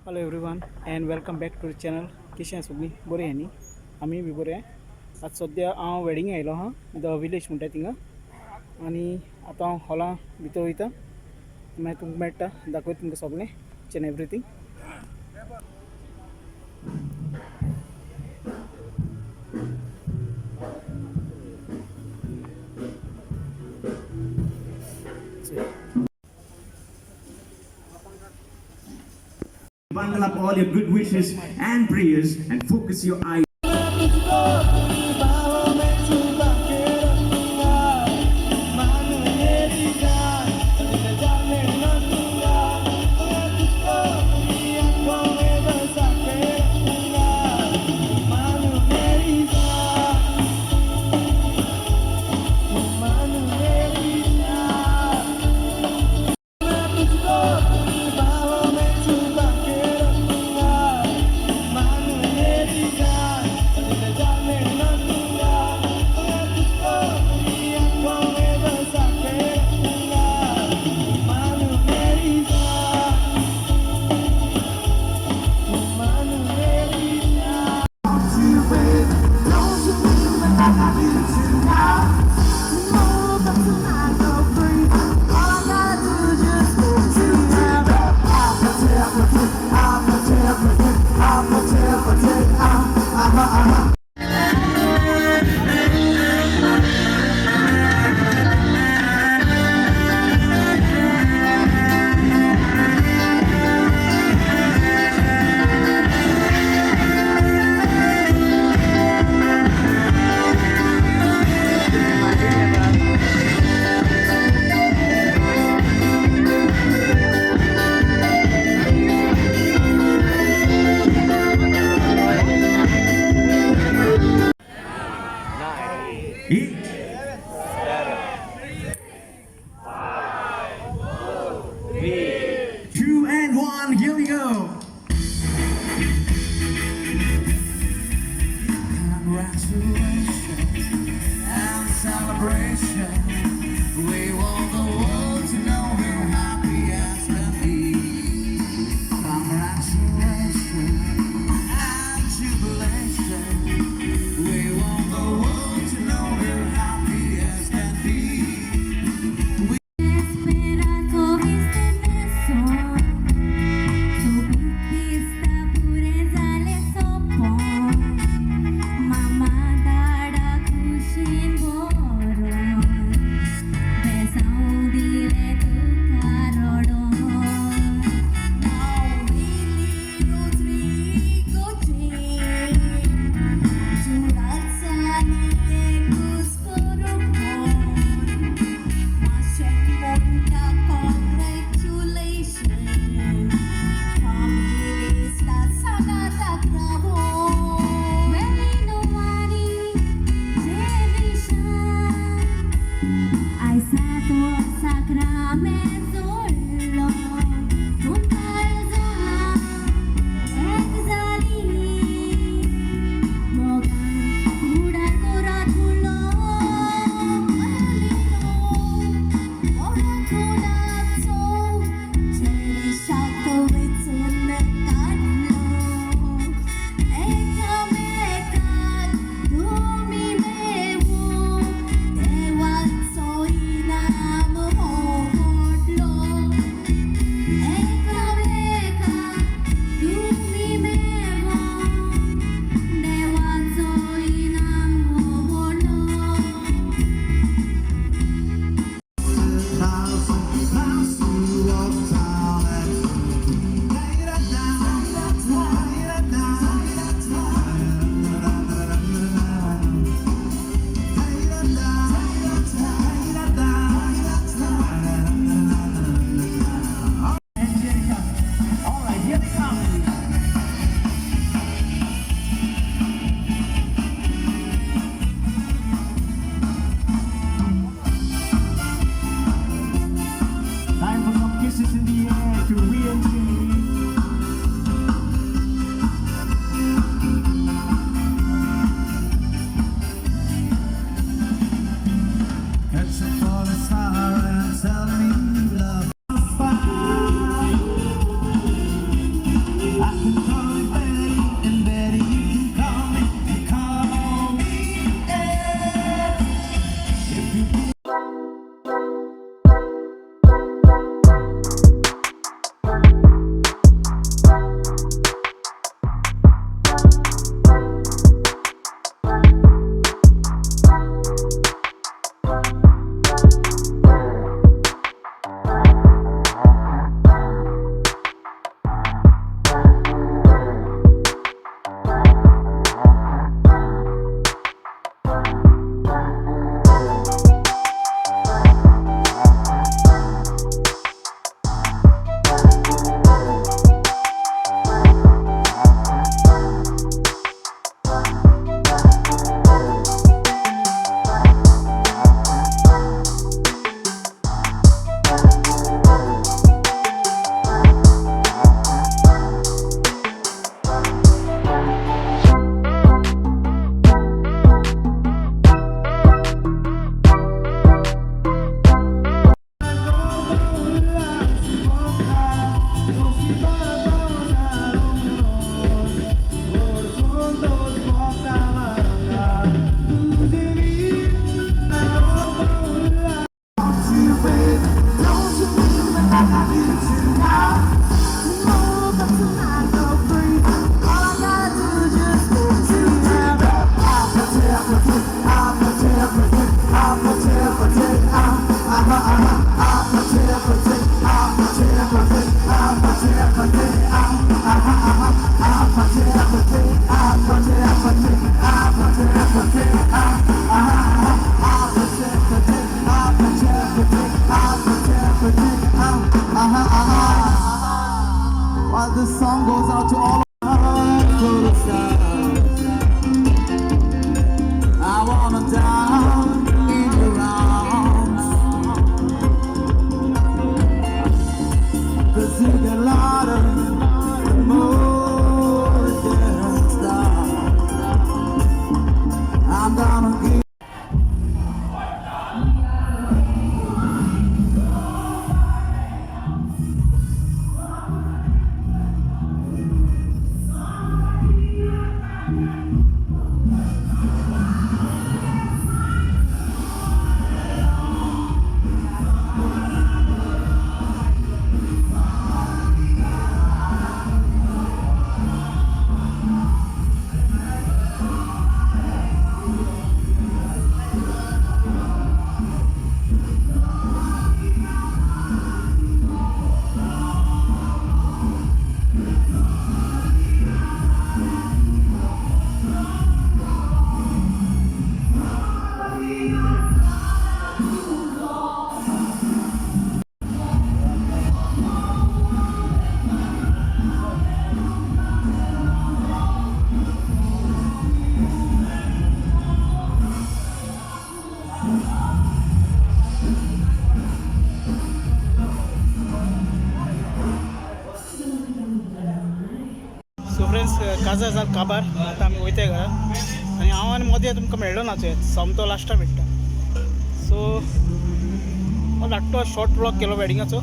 Hello everyone and welcome back to the channel. कशी आहे सगळी बरी आहे न्ही आमी बी बरे आहे. आज सद्या हांव वेडिंग आयलो हा द विलेज म्हणटा थिंगा आनी आतां हांव हॉलां भितर वयता मागीर तुमकां मेळटा दाखयता तुमकां सगळें each and everything. Bundle up all your good wishes and prayers and focus your eyes. goes out to all of stars. I wanna die in your arms, 'cause you get louder the more than star. I'm gonna give. So friends Kaza आसा काबार आतां आमी वयताय घरा आनी हांव आनी मदीं तुमकां मेळ्ळो ना सोमतो लास्टाक भेटता. सो हो धाकटो शॉर्ट ब्लॉग केलो वॅडिंगाचो.